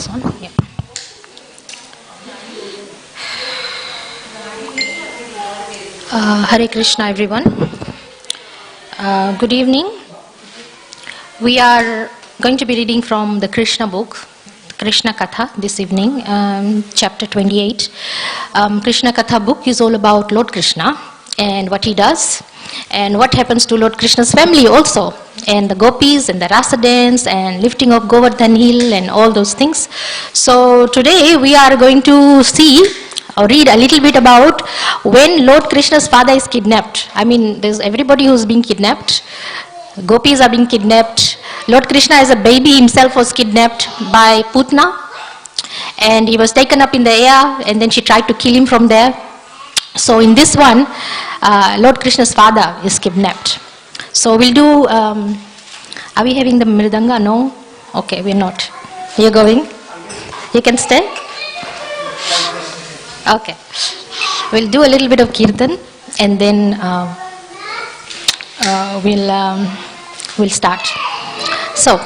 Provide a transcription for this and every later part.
this one. Yeah. Hare Krishna, everyone. Good evening. We are going to be reading from the Krishna book, Krishna Katha, this evening, chapter 28. Krishna Katha book is all about Lord Krishna and what he does and what happens to Lord Krishna's family also, and the Gopis and the Rasa Dance and lifting of Govardhan hill and all those things. So today we are going to see or read a little bit about when Lord Krishna's father is kidnapped. I mean, there's everybody who's being kidnapped. Gopis are being kidnapped. Lord Krishna as a baby himself was kidnapped by Putna, and he was taken up in the air, and then she tried to kill him from there. So in this one, Lord Krishna's father is kidnapped. So we'll do, are we having the mridanga? No? Okay, we're not. You're going? You can stay? Okay. We'll do a little bit of kirtan, and then we'll start. So,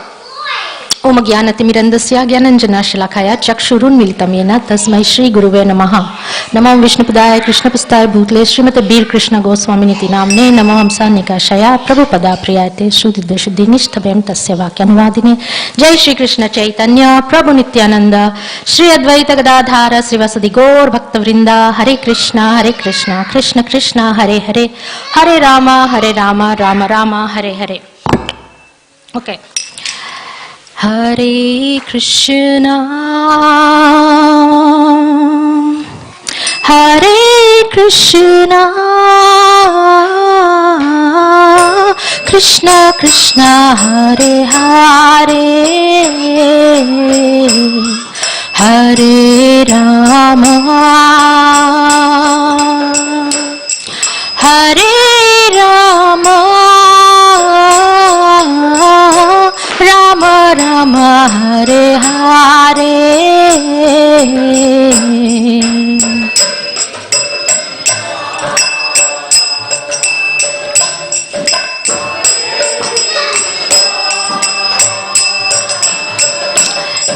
Om Jnanatirmirandasya Jnananjanashalakaya Chakshurunmilitam Yena Tasmai Shri Guruve Namaha. Namam Vishnupadaya Krishnapastaya Bhutle Srimate Bir Krishna Goswaminiti Namne Namam Sanikashaya Prabhupada Priyate Shuddha Shuddhinishtabhem Tasya Vakyanuvadine Jai Shri Krishna Chaitanya Prabhu Nityananda Shri Advaita Gadadhara Srivasadi Gaur Bhaktavrinda Hare Krishna Krishna Krishna Hare Hare Hare Rama Rama Rama Hare Hare. Okay. Hare Krishna Krishna Krishna Hare Hare Hare Rama Rama Rama Hare Hare.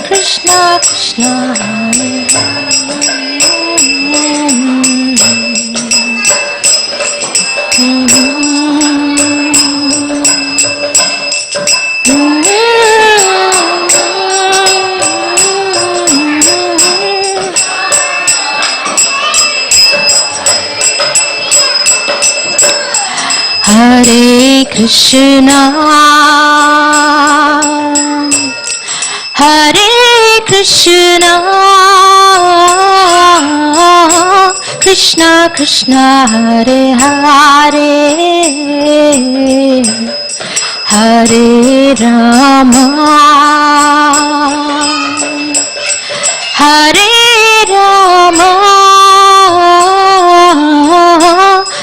Krishna Krishna Hare Hare Krishna Krishna Krishna Hare Hare Hare Rama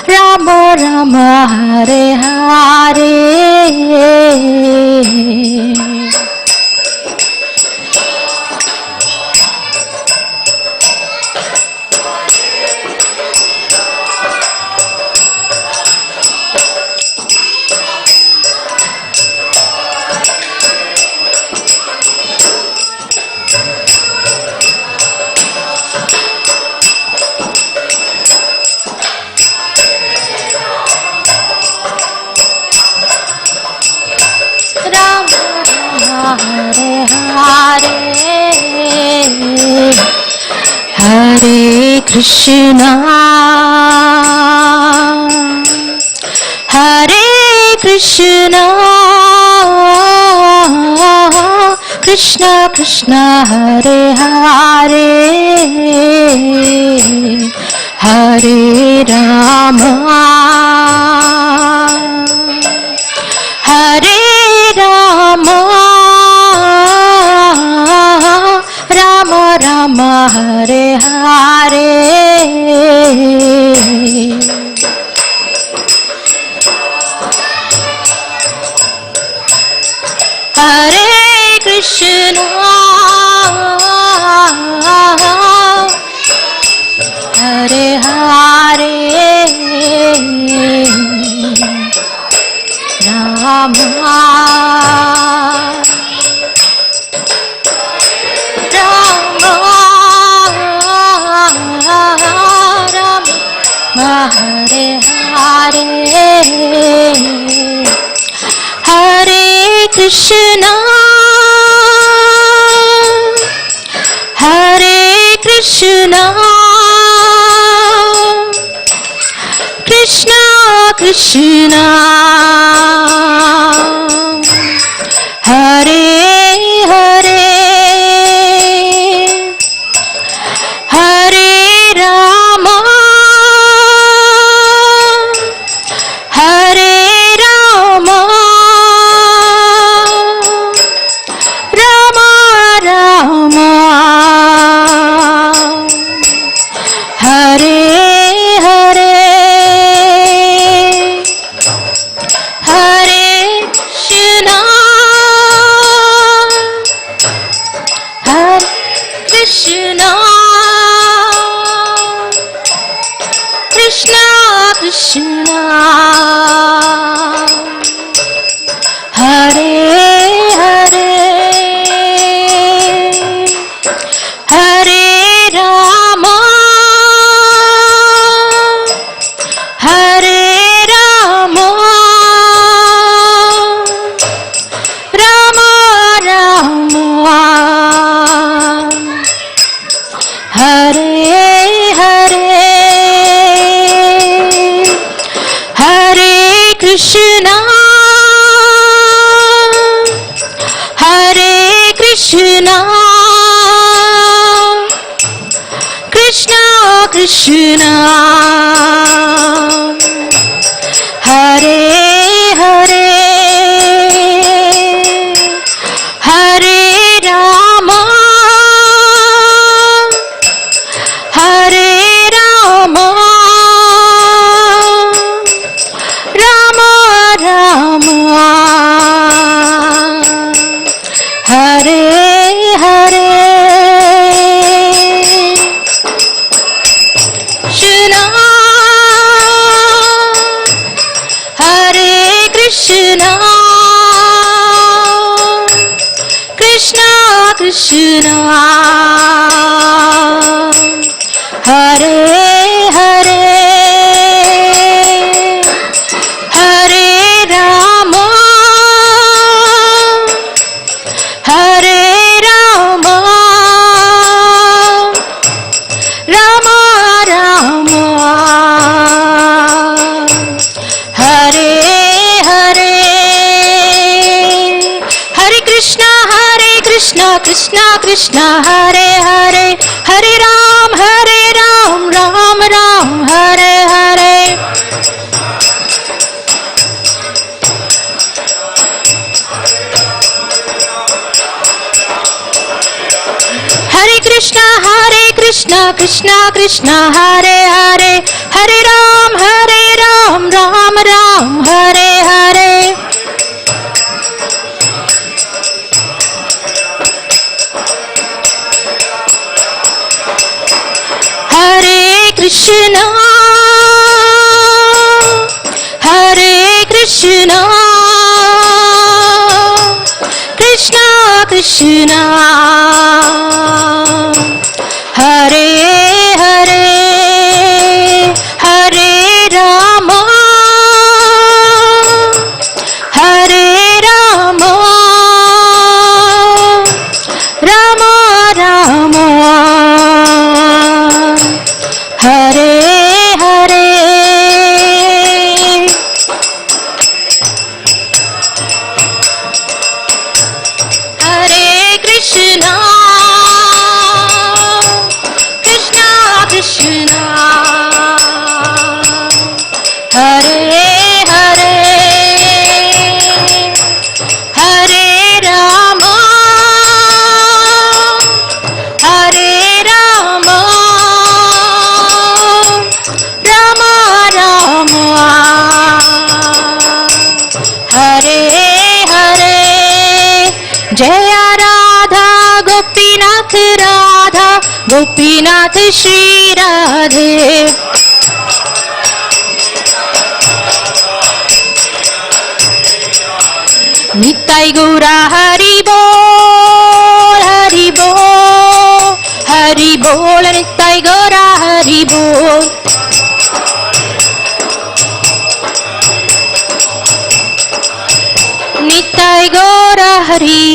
Rama Rama Hare Hare. Hare Hare Hare Krishna Krishna Krishna Hare Hare Hare Rama Rama Rama Hare Hare. Hare Krishna Hare Hare Krishna, Hare Krishna, Krishna Krishna, Hare Hare, Hare Rama, Hare Rama, Rama Rama, Hare Hare, Hare Krishna, Hare Krishna, Krishna Krishna, Hare Hare, Hare Rama, Hare Rama, Rama Rama, Hare Hare, Hare Krishna, Hare Krishna, Krishna Krishna, Hare Hare, Hare Rama, Hare Rama, Rama Rama, Hare Hare, Krishna, Hare Krishna, Krishna Krishna, Hare Hare, Hare Rama, Hare Rama, Rama Rama, Hare Hare, Hare Krishna, Krishna Krishna, Hare Hare, Hare Ram, Ram Ram, Hare Hare. Hare Krishna, Krishna Krishna, Hare Hare, Hare Ram, Ram Ram, Hare Hare. Hare Krishna, Hare Krishna, Krishna Krishna, Hare Hare, Hare Rama, Hare Rama, Rama Rama, Hare Hare. Hare Krishna, Krishna Krishna, Hare Hare, Hare Rama, Hare Rama, Rama Rama, Hare Hare. Jaya Radha Gopinath Radha Gopinath Shri Radhe. Nitai Gaura Hari Bol, Hari Bol, Hari Bol, Nitai Gaura Hari Bol. Nitai Gaura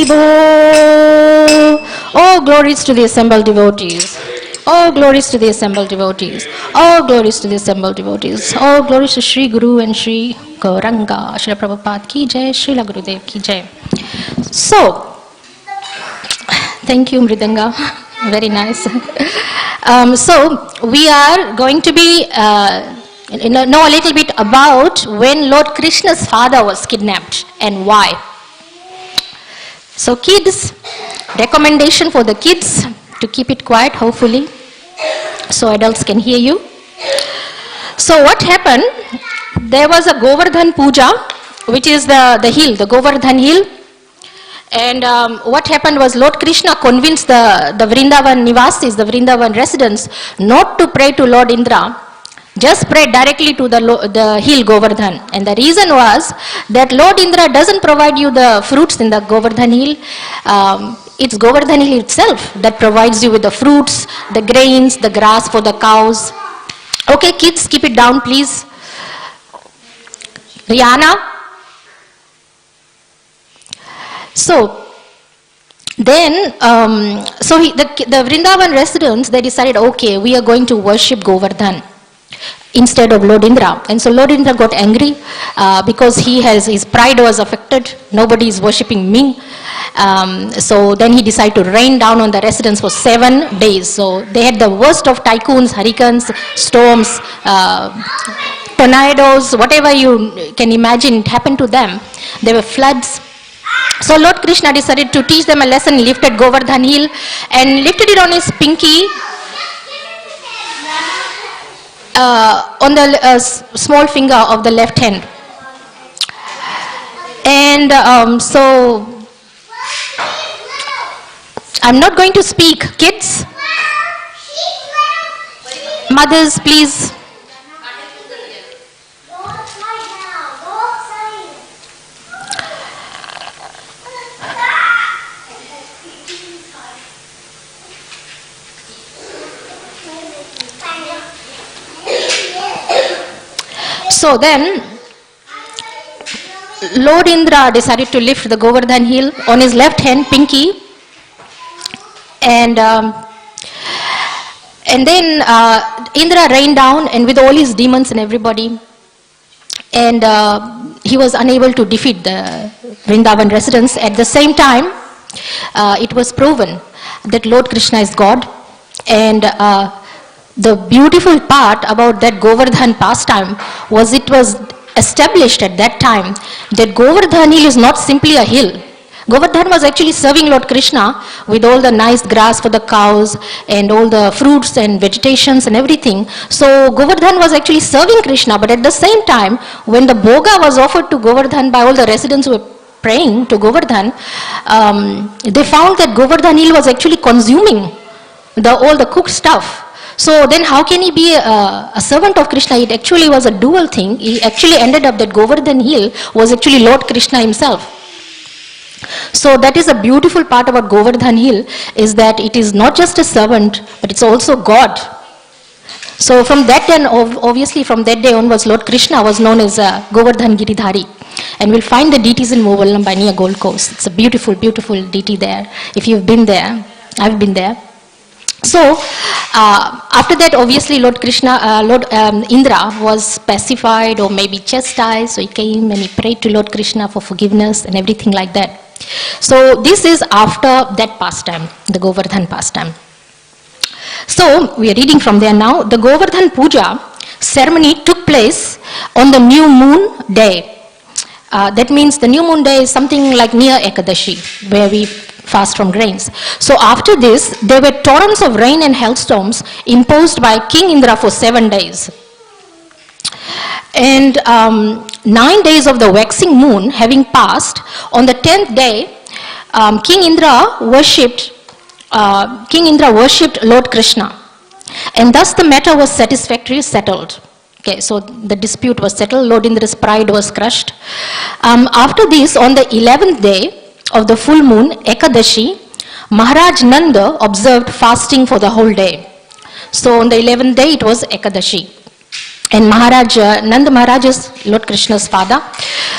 Bol. All glories to the assembled devotees. All glories to the assembled devotees. All glories to the assembled devotees. All glories to Sri Guru and Sri Gauranga. Srila Prabhupada ki jai. Srila Gurudev ki jai. So, thank you, Mridanga. Very nice. So, we are going to be know a little bit about when Lord Krishna's father was kidnapped and why. So, kids, recommendation for the kids to keep it quiet, hopefully, so adults can hear you. So, what happened? There was a Govardhan Puja, which is the hill, the Govardhan hill. And what happened was Lord Krishna convinced the Vrindavan Nivasis, the Vrindavan residents, not to pray to Lord Indra, just pray directly to the hill Govardhan. And the reason was that Lord Indra doesn't provide you the fruits in the Govardhan hill. It's Govardhan hill itself that provides you with the fruits, the grains, the grass for the cows. Okay, kids, keep it down, please. Rihanna. So, then, the Vrindavan residents, they decided, okay, we are going to worship Govardhan instead of Lord Indra. And so Lord Indra got angry because his pride was affected. Nobody is worshipping me. So then he decided to rain down on the residents for 7 days. So they had the worst of typhoons, hurricanes, storms, tornadoes, whatever you can imagine, it happened to them. There were floods. So Lord Krishna decided to teach them a lesson. He lifted Govardhan hill and lifted it on his pinky on the small finger of the left hand. And so I'm not going to speak. Kids, mothers, please. So then, Lord Indra decided to lift the Govardhan hill on his left hand, pinky, and then Indra rained down and with all his demons and everybody, and he was unable to defeat the Vrindavan residents. At the same time, it was proven that Lord Krishna is God, and the beautiful part about that Govardhan pastime was it was established at that time that Govardhan hill is not simply a hill. Govardhan was actually serving Lord Krishna with all the nice grass for the cows and all the fruits and vegetations and everything. So Govardhan was actually serving Krishna, but at the same time, when the bhoga was offered to Govardhan by all the residents who were praying to Govardhan, they found that Govardhan hill was actually consuming all the cooked stuff. So then how can he be a servant of Krishna? It actually was a dual thing. He actually ended up that Govardhan hill was actually Lord Krishna himself. So that is a beautiful part about Govardhan hill, is that it is not just a servant, but it's also God. So from that day, obviously from that day onwards, Lord Krishna was known as Govardhan Giridhari. And we'll find the deities in Movalambai near Gold Coast. It's a beautiful, beautiful deity there. If you've been there, I've been there. So, after that, obviously, Lord Indra was pacified or maybe chastised. So he came and he prayed to Lord Krishna for forgiveness and everything like that. So this is after that pastime, the Govardhan pastime. So we are reading from there now. The Govardhan Puja ceremony took place on the new moon day. That means the new moon day is something like near Ekadashi, where we fast from grains. So after this, there were torrents of rain and hailstorms imposed by King Indra for 7 days. And 9 days of the waxing moon having passed, on the 10th day, King Indra worshipped Lord Krishna. And thus the matter was satisfactorily settled. Okay, so the dispute was settled. Lord Indra's pride was crushed. After this, on the 11th day of the full moon, Ekadashi, Maharaj Nanda observed fasting for the whole day. So on the 11th day, it was Ekadashi. And Nanda Maharaj is Lord Krishna's father.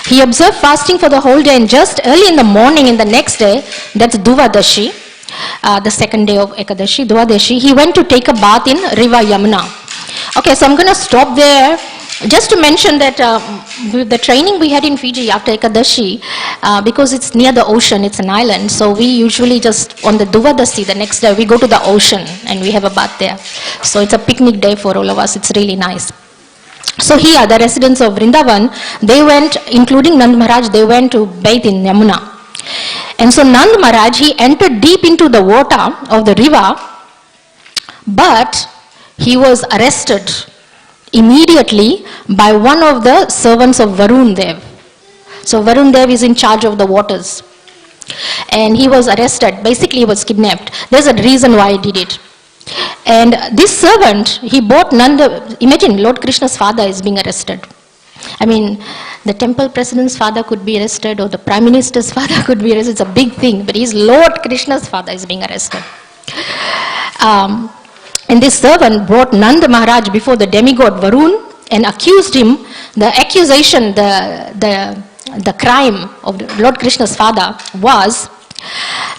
He observed fasting for the whole day, and just early in the morning in the next day, that's Duvadashi, the second day of Ekadashi, Duvadashi, he went to take a bath in River Yamuna. Okay, so I'm going to stop there just to mention that with the training we had in Fiji after Ekadashi, because it's near the ocean, it's an island, so we usually just on the Duvadashi, the next day, we go to the ocean and we have a bath there. So it's a picnic day for all of us, it's really nice. So here, the residents of Vrindavan, they went, including Nand Maharaj, they went to bathe in Yamuna. And so Nand Maharaj, he entered deep into the water of the river, but he was arrested immediately by one of the servants of Varun Dev. So Varun Dev is in charge of the waters. And he was arrested, basically he was kidnapped. There's a reason why he did it. And this servant, he bought Nanda, imagine Lord Krishna's father is being arrested. I mean, the temple president's father could be arrested or the prime minister's father could be arrested. It's a big thing, but he's Lord Krishna's father is being arrested. And this servant brought Nanda Maharaj before the demigod Varun and accused him, the accusation, the crime of Lord Krishna's father was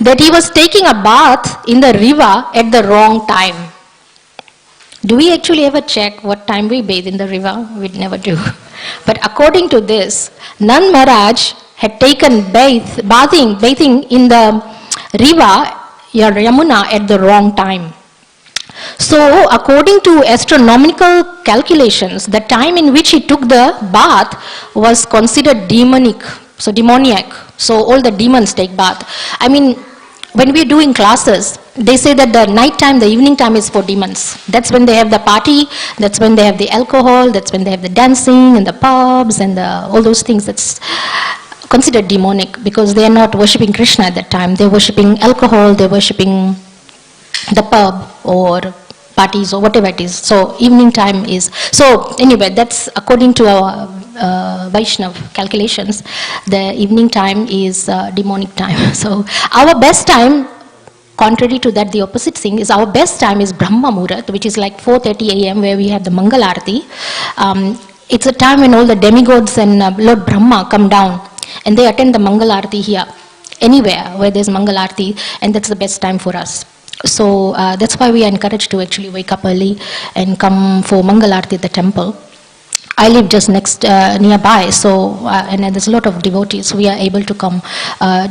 that he was taking a bath in the river at the wrong time. Do we actually ever check what time we bathe in the river? We'd never do. But according to this, Nand Maharaj had taken bathing in the river Yamuna at the wrong time. So according to astronomical calculations, the time in which he took the bath was considered demoniac. So all the demons take bath. I mean, when we're doing classes, they say that the night time, the evening time is for demons. That's when they have the party, that's when they have the alcohol, that's when they have the dancing and the pubs and all those things. That's considered demonic because they are not worshipping Krishna at that time. They're worshipping alcohol, they're worshipping the pub or parties or whatever it is. So evening time is, so anyway, that's according to our Vaishnav calculations, the evening time is demonic time. So our best time, contrary to that, the opposite thing is our best time is Brahma Muhurat, which is like 4:30 a.m. where we have the Mangal Arati. It's a time when all the demigods and Lord Brahma come down and they attend the Mangal Arati here, anywhere where there's Mangal Arati, and that's the best time for us. So that's why we are encouraged to actually wake up early and come for Mangal Arati at the temple. I live just next nearby, so and there's a lot of devotees. We are able to come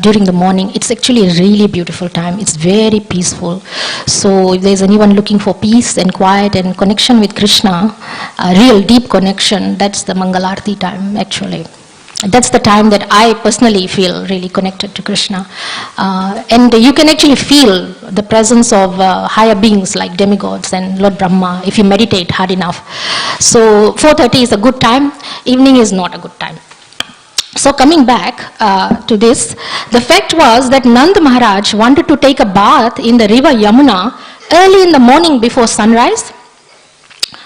during the morning. It's actually a really beautiful time. It's very peaceful. So if there's anyone looking for peace and quiet and connection with Krishna, a real deep connection, that's the Mangal Arati time actually. That's the time that I personally feel really connected to Krishna. And you can actually feel the presence of higher beings like demigods and Lord Brahma if you meditate hard enough. So 4:30 is a good time, evening is not a good time. So coming back to this, the fact was that Nand Maharaj wanted to take a bath in the river Yamuna early in the morning before sunrise,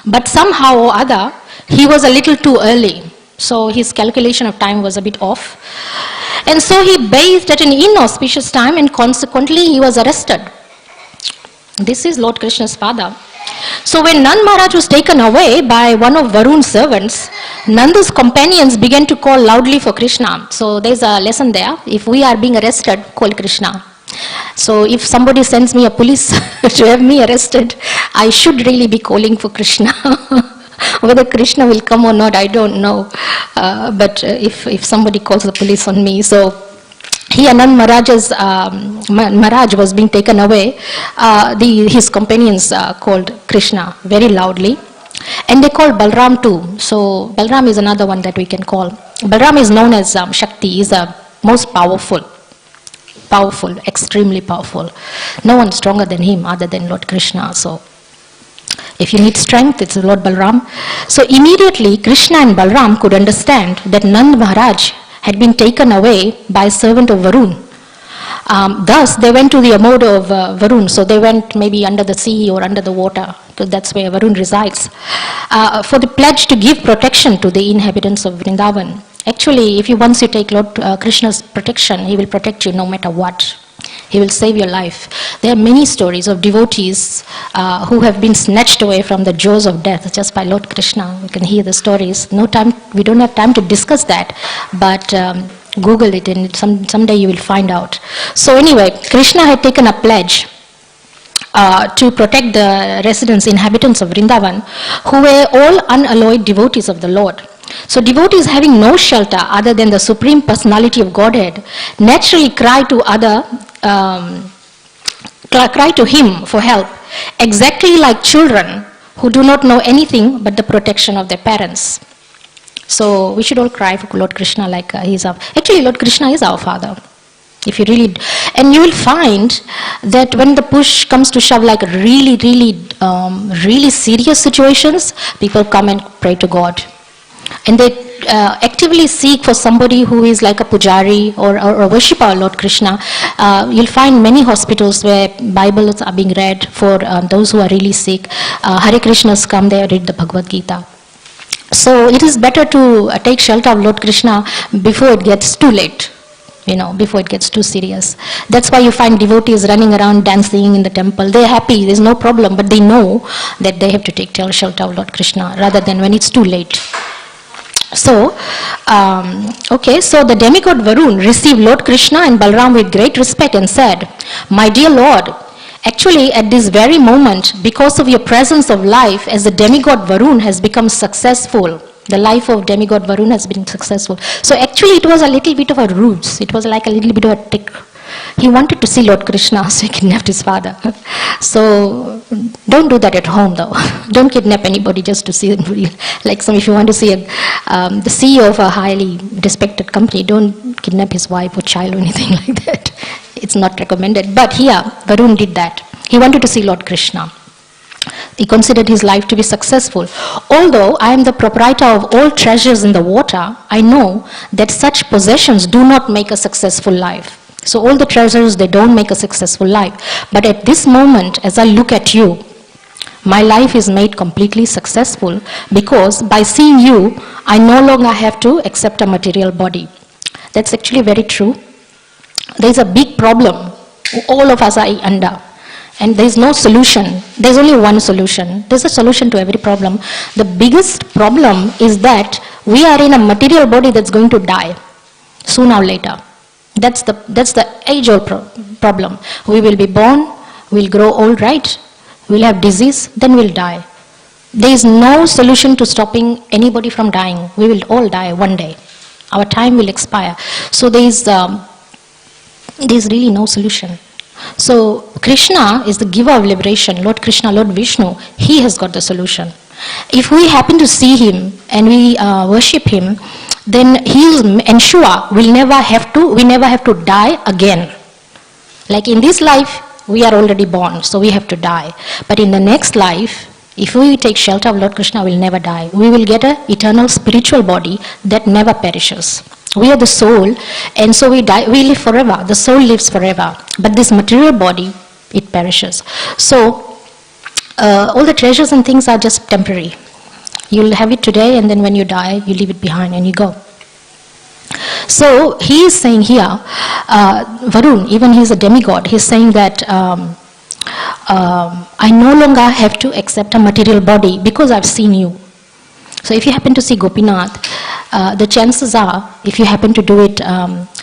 but somehow or other he was a little too early. So his calculation of time was a bit off. And so he bathed at an inauspicious time and consequently he was arrested. This is Lord Krishna's father. So when Nand Maharaj was taken away by one of Varun's servants, Nanda's companions began to call loudly for Krishna. So there's a lesson there. If we are being arrested, call Krishna. So if somebody sends me a police to have me arrested, I should really be calling for Krishna. Whether Krishna will come or not, I don't know. But if somebody calls the police on me, so here Nand Maharaj was being taken away. His companions called Krishna very loudly, and they called Balram too. So Balram is another one that we can call. Balram is known as Shakti. He's the most powerful, extremely powerful. No one stronger than him other than Lord Krishna. So if you need strength, it's Lord Balram. So immediately Krishna and Balram could understand that Nand Maharaj had been taken away by a servant of Varun. Thus they went to the abode of Varun. So they went maybe under the sea or under the water, because that's where Varun resides, for the pledge to give protection to the inhabitants of Vrindavan. Actually, once you take Lord Krishna's protection, he will protect you no matter what. He will save your life. There are many stories of devotees who have been snatched away from the jaws of death just by Lord Krishna. We can hear the stories. No time, we don't have time to discuss that, but Google it and someday you will find out. So anyway, Krishna had taken a pledge to protect the residents, inhabitants of Vrindavan, who were all unalloyed devotees of the Lord. So devotees having no shelter other than the Supreme Personality of Godhead naturally cry to him for help, exactly like children who do not know anything but the protection of their parents. So we should all cry for Lord Krishna like actually Lord Krishna is our father. If you really, and you will find that when the push comes to shove, like really serious situations, people come and pray to God. And they actively seek for somebody who is like a pujari or a worshipper of Lord Krishna. You'll find many hospitals where Bibles are being read for those who are really sick. Hare Krishnas come there, read the Bhagavad Gita. So it is better to take shelter of Lord Krishna before it gets too late. Before it gets too serious. That's why you find devotees running around dancing in the temple. They're happy, there's no problem, but they know that they have to take shelter of Lord Krishna rather than when it's too late. So, so the demigod Varun received Lord Krishna and Balram with great respect and said, "My dear Lord, actually at this very moment, because of your presence of life, as the demigod Varun has become successful, the life of demigod Varun has been successful." So actually it was a little bit of a ruse. It was like a little bit of a trick. He wanted to see Lord Krishna, so he kidnapped his father. So don't do that at home though. Don't kidnap anybody just to see him. Like if you want to see the CEO of a highly respected company, don't kidnap his wife or child or anything like that. It's not recommended. But here, Varun did that. He wanted to see Lord Krishna. He considered his life to be successful. Although I am the proprietor of all treasures in the water, I know that such possessions do not make a successful life. So all the treasures, they don't make a successful life. But at this moment, as I look at you, my life is made completely successful because by seeing you, I no longer have to accept a material body. That's actually very true. There's a big problem all of us are under. And there's no solution. There's only one solution. There's a solution to every problem. The biggest problem is that we are in a material body that's going to die sooner or later. That's the age-old problem. We will be born, we'll grow old, right? We'll have disease, then we'll die. There is no solution to stopping anybody from dying. We will all die one day. Our time will expire. So there's really no solution. So Krishna is the giver of liberation. Lord Krishna, Lord Vishnu, he has got the solution. If we happen to see him and we worship him, then he'll ensure we never have to die again. Like in this life, we are already born, so we have to die. But in the next life, if we take shelter of Lord Krishna, we'll never die. We will get an eternal spiritual body that never perishes. We are the soul, and so we live forever. The soul lives forever. But this material body, it perishes. So, all the treasures and things are just temporary. You'll have it today, and then when you die, you leave it behind and you go. So, he is saying here, Varun, even he's a demigod, he's saying that I no longer have to accept a material body because I've seen you. So if you happen to see Gopinath, the chances are, if you happen to do it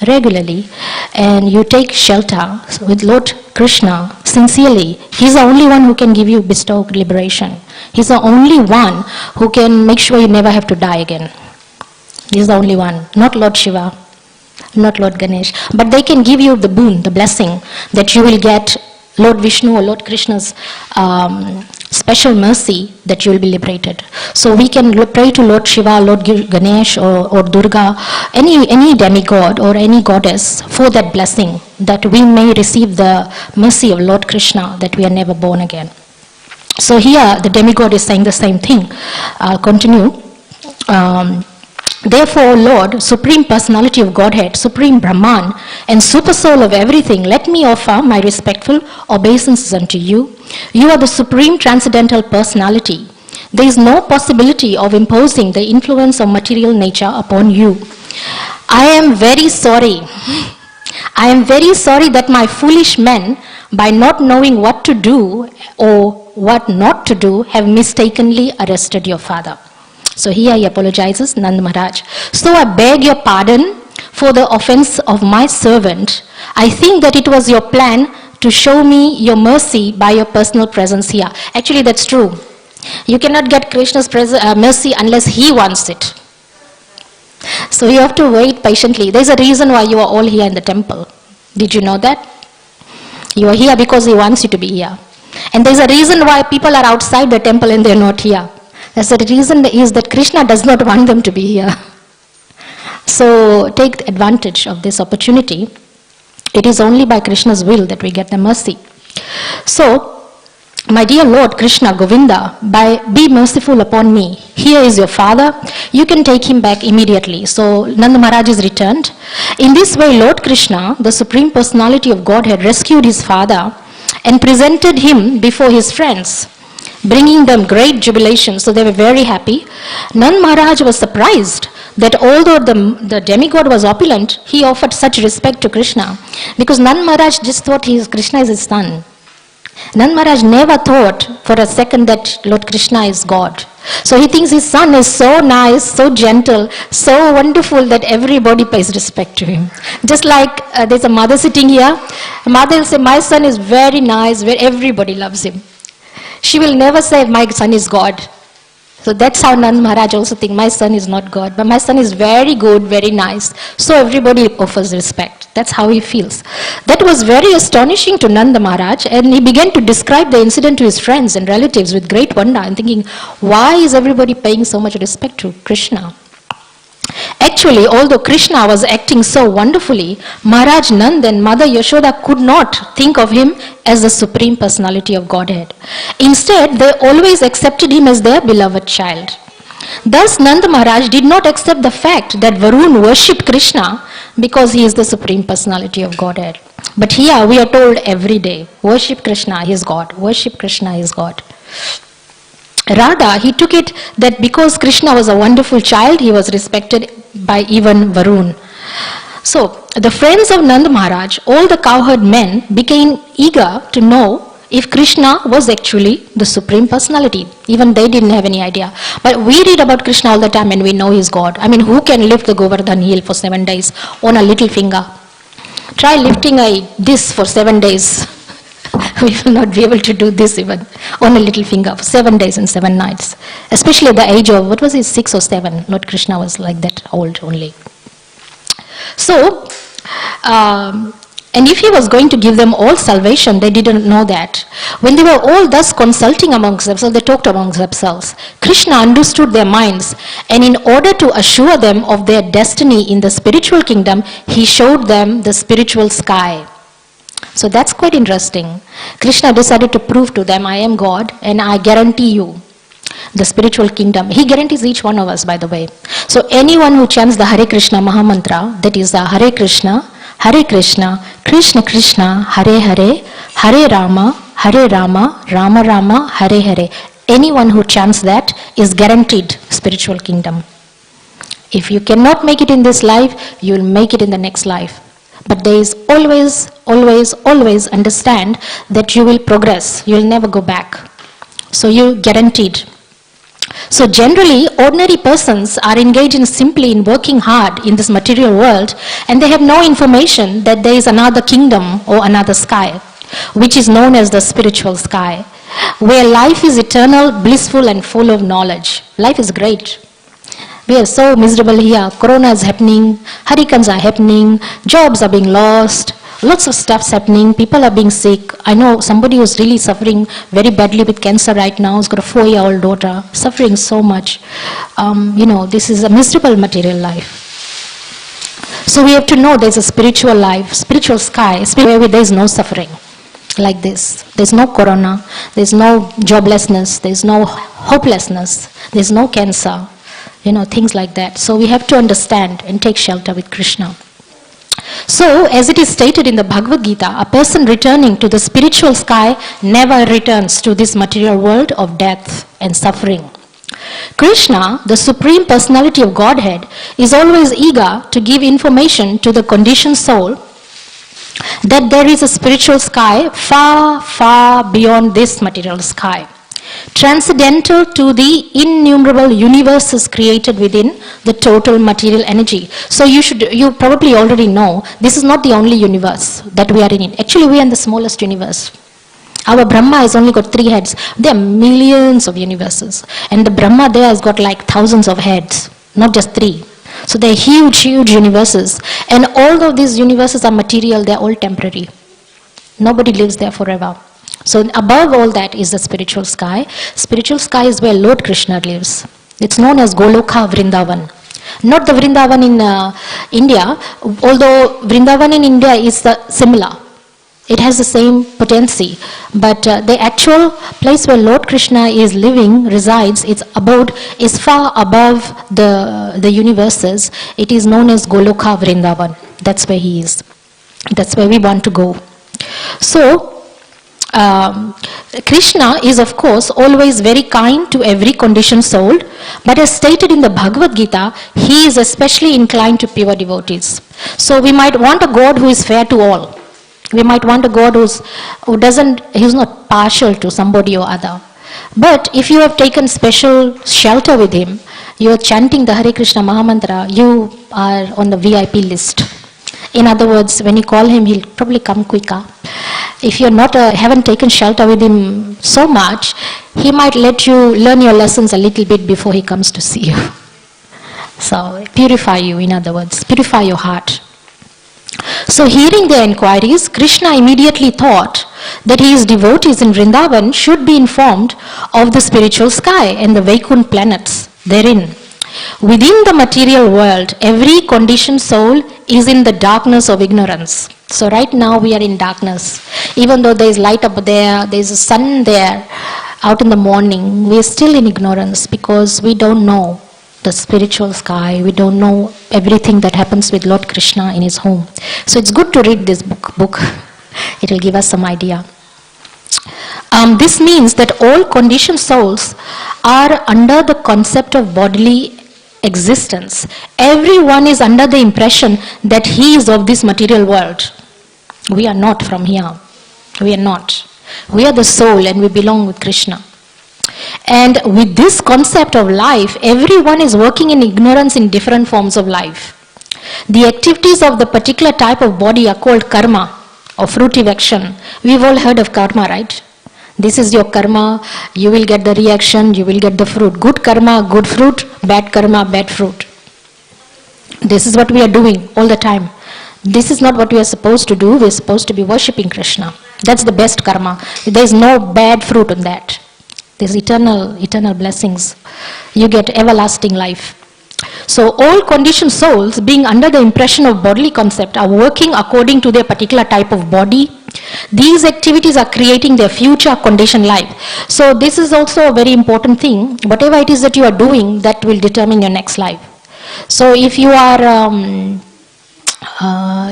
regularly, and you take shelter with Lord Krishna sincerely, he's the only one who can bestow liberation. He's the only one who can make sure you never have to die again. He's the only one, not Lord Shiva, not Lord Ganesh. But they can give you the boon, the blessing, that you will get Lord Vishnu or Lord Krishna's special mercy that you will be liberated. So we can pray to Lord Shiva, Lord Ganesh or Durga, any demigod or any goddess for that blessing, that we may receive the mercy of Lord Krishna, that we are never born again. So here the demigod is saying the same thing. I'll continue. Therefore, Lord, Supreme Personality of Godhead, Supreme Brahman, and Super Soul of everything, let me offer my respectful obeisances unto you. You are the Supreme Transcendental Personality. There is no possibility of imposing the influence of material nature upon you. I am very sorry I am very sorry that my foolish men, by not knowing what to do or what not to do, have mistakenly arrested your father. So here he apologizes, Nand Maharaj. So I beg your pardon for the offense of my servant. I think that it was your plan to show me your mercy by your personal presence here. Actually, that's true. You cannot get Krishna's mercy unless he wants it. So you have to wait patiently. There's a reason why you are all here in the temple. Did you know that? You are here because he wants you to be here. And there's a reason why people are outside the temple and they're not here. That's the reason is that Krishna does not want them to be here. So take advantage of this opportunity. It is only by Krishna's will that we get the mercy. So, my dear Lord Krishna, Govinda, be merciful upon me. Here is your father. You can take him back immediately. So, Nanda Maharaj is returned. In this way, Lord Krishna, the Supreme Personality of Godhead, rescued his father and presented him before his friends, bringing them great jubilation. So they were very happy. Nand Maharaj was surprised that although the demigod was opulent, he offered such respect to Krishna. Because Nand Maharaj just thought Krishna is his son. Nand Maharaj never thought for a second that Lord Krishna is God. So he thinks his son is so nice, so gentle, so wonderful that everybody pays respect to him. Just like there's a mother sitting here. A mother will say, my son is very nice, where everybody loves him. She will never say, my son is God. So that's how Nand Maharaj also thinks, my son is not God, but my son is very good, very nice. So everybody offers respect. That's how he feels. That was very astonishing to Nanda Maharaj, and he began to describe the incident to his friends and relatives with great wonder and thinking, why is everybody paying so much respect to Krishna? Actually, although Krishna was acting so wonderfully, Maharaj Nand and Mother Yashoda could not think of him as the Supreme Personality of Godhead. Instead, they always accepted him as their beloved child. Thus, Nanda Maharaj did not accept the fact that Varun worshipped Krishna because he is the Supreme Personality of Godhead. But here we are told every day, worship Krishna, he is God. Worship Krishna, he is God. Rather, he took it that because Krishna was a wonderful child, he was respected by even Varun. So, the friends of Nanda Maharaj, all the cowherd men, became eager to know if Krishna was actually the Supreme Personality. Even they didn't have any idea. But we read about Krishna all the time and we know he is God. I mean, who can lift the Govardhan hill for 7 days on a little finger? Try lifting this for 7 days. We will not be able to do this even on a little finger for 7 days and 7 nights. Especially at the age of, 6 or 7? Lord Krishna was like that old only. So, and if he was going to give them all salvation, they didn't know that. When they were all thus consulting amongst themselves, they talked amongst themselves. Krishna understood their minds, and in order to assure them of their destiny in the spiritual kingdom, he showed them the spiritual sky. So that's quite interesting. Krishna decided to prove to them, I am God and I guarantee you the spiritual kingdom. He guarantees each one of us, by the way. So anyone who chants the Hare Krishna Mahamantra, that is the Hare Krishna, Krishna Krishna, Hare Hare, Hare Rama, Rama Rama, Hare Hare. Anyone who chants that is guaranteed spiritual kingdom. If you cannot make it in this life, you will make it in the next life. But there is always understand that you will progress. You will never go back. So you're guaranteed. So generally, ordinary persons are engaged simply in working hard in this material world, and they have no information that there is another kingdom or another sky, which is known as the spiritual sky, where life is eternal, blissful, and full of knowledge. Life is great. We are so miserable here. Corona is happening, hurricanes are happening, jobs are being lost, lots of stuff's happening, people are being sick. I know somebody who's really suffering very badly with cancer right now. He's got a 4-year-old daughter, suffering so much. This is a miserable material life. So we have to know there's a spiritual life, spiritual sky, where there is no suffering like this. There's no corona, there's no joblessness, there's no hopelessness, there's no cancer. Things like that. So we have to understand and take shelter with Krishna. So, as it is stated in the Bhagavad Gita, a person returning to the spiritual sky never returns to this material world of death and suffering. Krishna, the Supreme Personality of Godhead, is always eager to give information to the conditioned soul that there is a spiritual sky far, far beyond this material sky, transcendental to the innumerable universes created within the total material energy. So you probably already know, this is not the only universe that we are in. Actually, we are in the smallest universe. Our Brahma has only got 3 heads. There are millions of universes. And the Brahma there has got like thousands of heads, not just 3. So they're huge, huge universes. And all of these universes are material, they're all temporary. Nobody lives there forever. So above all that is the spiritual sky. Spiritual sky is where Lord Krishna lives. It's known as Goloka Vrindavan. Not the Vrindavan in India, although Vrindavan in India is similar. It has the same potency, but the actual place where Lord Krishna is living, resides, its abode is far above the universes. It is known as Goloka Vrindavan. That's where he is. That's where we want to go. So, Krishna is of course always very kind to every conditioned soul, but as stated in the Bhagavad Gita, he is especially inclined to pure devotees. So we might want a God who is fair to all. We might want a God he's not partial to somebody or other. But if you have taken special shelter with him, you are chanting the Hare Krishna Mahamantra, you are on the VIP list. In other words, when you call him, he'll probably come quicker. If you're haven't taken shelter with him so much, he might let you learn your lessons a little bit before he comes to see you. So purify you, in other words, purify your heart. So hearing their inquiries, Krishna immediately thought that his devotees in Vrindavan should be informed of the spiritual sky and the Vaikuntha planets therein. Within the material world, every conditioned soul is in the darkness of ignorance. So right now we are in darkness. Even though there is light up there, there is a sun there, out in the morning, we are still in ignorance because we don't know the spiritual sky, we don't know everything that happens with Lord Krishna in his home. So it's good to read this book. It will give us some idea. This means that all conditioned souls are under the concept of bodily existence. Everyone is under the impression that he is of this material world. We are not from here. We are not. We are the soul and we belong with Krishna. And with this concept of life, everyone is working in ignorance in different forms of life. The activities of the particular type of body are called karma or fruitive action. We've all heard of karma, right? This is your karma, you will get the reaction, you will get the fruit. Good karma, good fruit, bad karma, bad fruit. This is what we are doing all the time. This is not what we are supposed to do. We are supposed to be worshipping Krishna. That's the best karma. There is no bad fruit on that. There's eternal blessings. You get everlasting life. So all conditioned souls, being under the impression of bodily concept, are working according to their particular type of body. These activities are creating their future conditioned life. So this is also a very important thing. Whatever it is that you are doing, that will determine your next life. So if you are,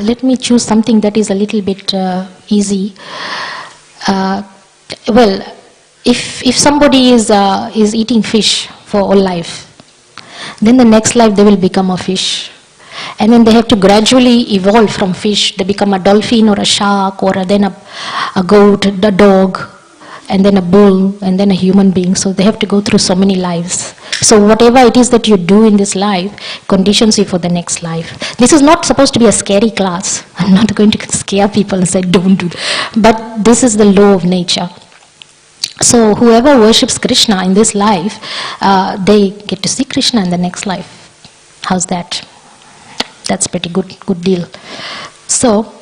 let me choose something that is a little bit easy. If somebody is eating fish for all life, then the next life they will become a fish. And then they have to gradually evolve from fish. They become a dolphin or a shark or then a goat, a dog, and then a bull, and then a human being. So they have to go through so many lives. So whatever it is that you do in this life conditions you for the next life. This is not supposed to be a scary class. I'm not going to scare people and say don't do that. But this is the law of nature. So whoever worships Krishna in this life, they get to see Krishna in the next life. How's that? That's pretty good deal. So,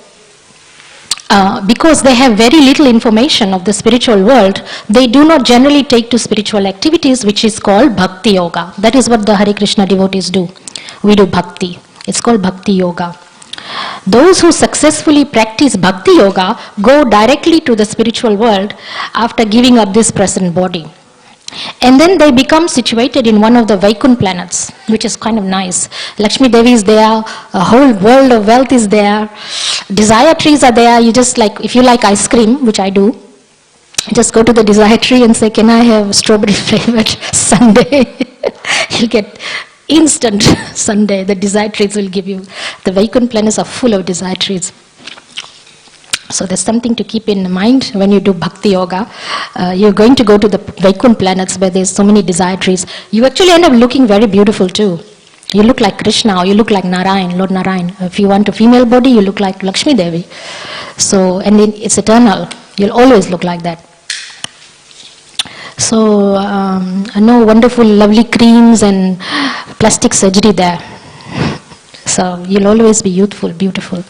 because they have very little information of the spiritual world, they do not generally take to spiritual activities, which is called Bhakti Yoga. That is what the Hare Krishna devotees do. We do Bhakti. It's called Bhakti Yoga. Those who successfully practice Bhakti Yoga go directly to the spiritual world after giving up this present body. And then they become situated in one of the Vaikuntha planets, which is kind of nice. Lakshmi Devi is there, a whole world of wealth is there, desire trees are there. You just like, if you like ice cream, which I do, just go to the desire tree and say, can I have strawberry flavored sundae? You'll get instant sundae. The desire trees will give you. The Vaikuntha planets are full of desire trees. So there's something to keep in mind when you do bhakti yoga. You're going to go to the Vaikuntha planets where there's so many desire trees. You actually end up looking very beautiful too. You look like Krishna, or you look like Narayan, Lord Narayan. If you want a female body, you look like Lakshmi Devi. So, and then it's eternal. You'll always look like that. So, no wonderful, lovely creams and plastic surgery there. So, you'll always be youthful, beautiful.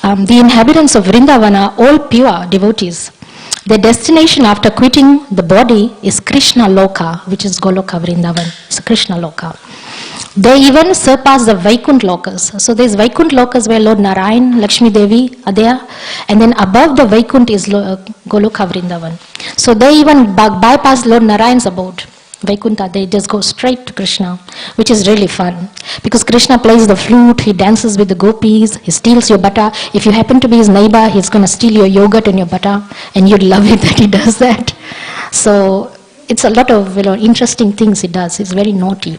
The inhabitants of Vrindavan are all pure devotees. Their destination after quitting the body is Krishna Loka, which is Goloka Vrindavan. It's Krishna Loka. They even surpass the Vaikuntha Lokas. So there's Vaikuntha Lokas where Lord Narayan, Lakshmi Devi are there. And then above the Vaikuntha is Goloka Vrindavan. So they even bypass Lord Narayan's abode. Vaikuntha, they just go straight to Krishna, which is really fun. Because Krishna plays the flute, he dances with the Gopis, he steals your butter. If you happen to be his neighbor, he's going to steal your yogurt and your butter, and you'd love it that he does that. So it's a lot of interesting things he does. He's very naughty.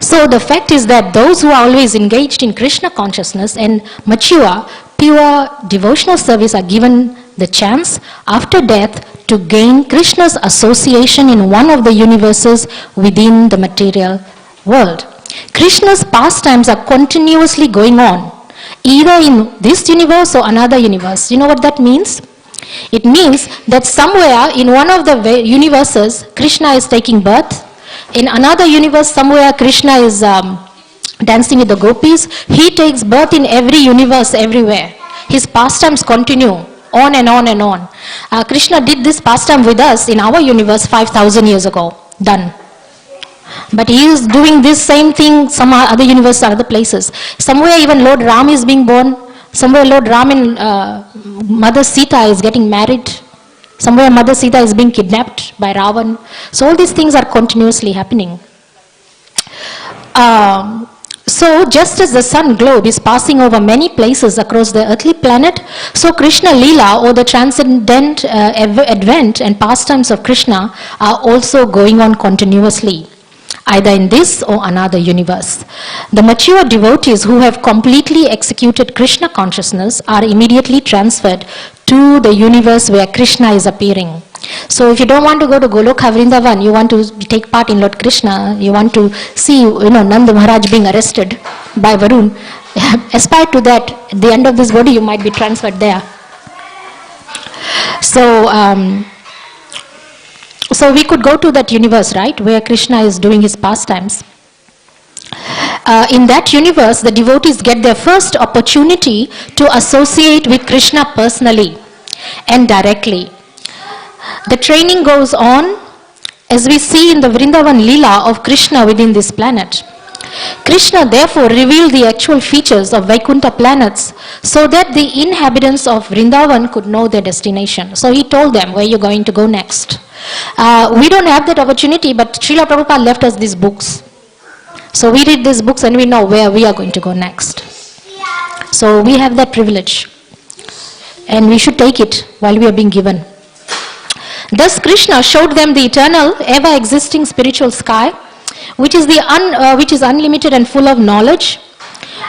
So the fact is that those who are always engaged in Krishna consciousness and mature, pure devotional service are given the chance after death to gain Krishna's association in one of the universes within the material world. Krishna's pastimes are continuously going on, either in this universe or another universe. You know what that means? It means that somewhere in one of the universes, Krishna is taking birth. In another universe, somewhere Krishna is dancing with the Gopis. He takes birth in every universe, everywhere. His pastimes continue on and on and on. Krishna did this pastime with us in our universe 5,000 years ago. Done. But he is doing this same thing some other universes, other places. Somewhere even Lord Ram is being born. Somewhere Lord Ram and Mother Sita is getting married. Somewhere Mother Sita is being kidnapped by Ravan. So all these things are continuously happening. So just as the sun globe is passing over many places across the earthly planet, so Krishna Leela, or the transcendent advent and pastimes of Krishna, are also going on continuously, either in this or another universe. The mature devotees who have completely executed Krishna consciousness are immediately transferred to the universe where Krishna is appearing. So if you don't want to go to Goloka Vrindavan, you want to take part in Lord Krishna, you want to see Nanda Maharaj being arrested by Varun, aspire to that. At the end of this body you might be transferred there. So we could go to that universe, right, where Krishna is doing his pastimes. In that universe, the devotees get their first opportunity to associate with Krishna personally and directly. The training goes on as we see in the Vrindavan Leela of Krishna within this planet. Krishna therefore revealed the actual features of Vaikuntha planets so that the inhabitants of Vrindavan could know their destination. So he told them where you're going to go next. We don't have that opportunity, but Srila Prabhupada left us these books. So we read these books and we know where we are going to go next. So we have that privilege. And we should take it while we are being given. Thus Krishna showed them the eternal, ever-existing spiritual sky, which is unlimited and full of knowledge.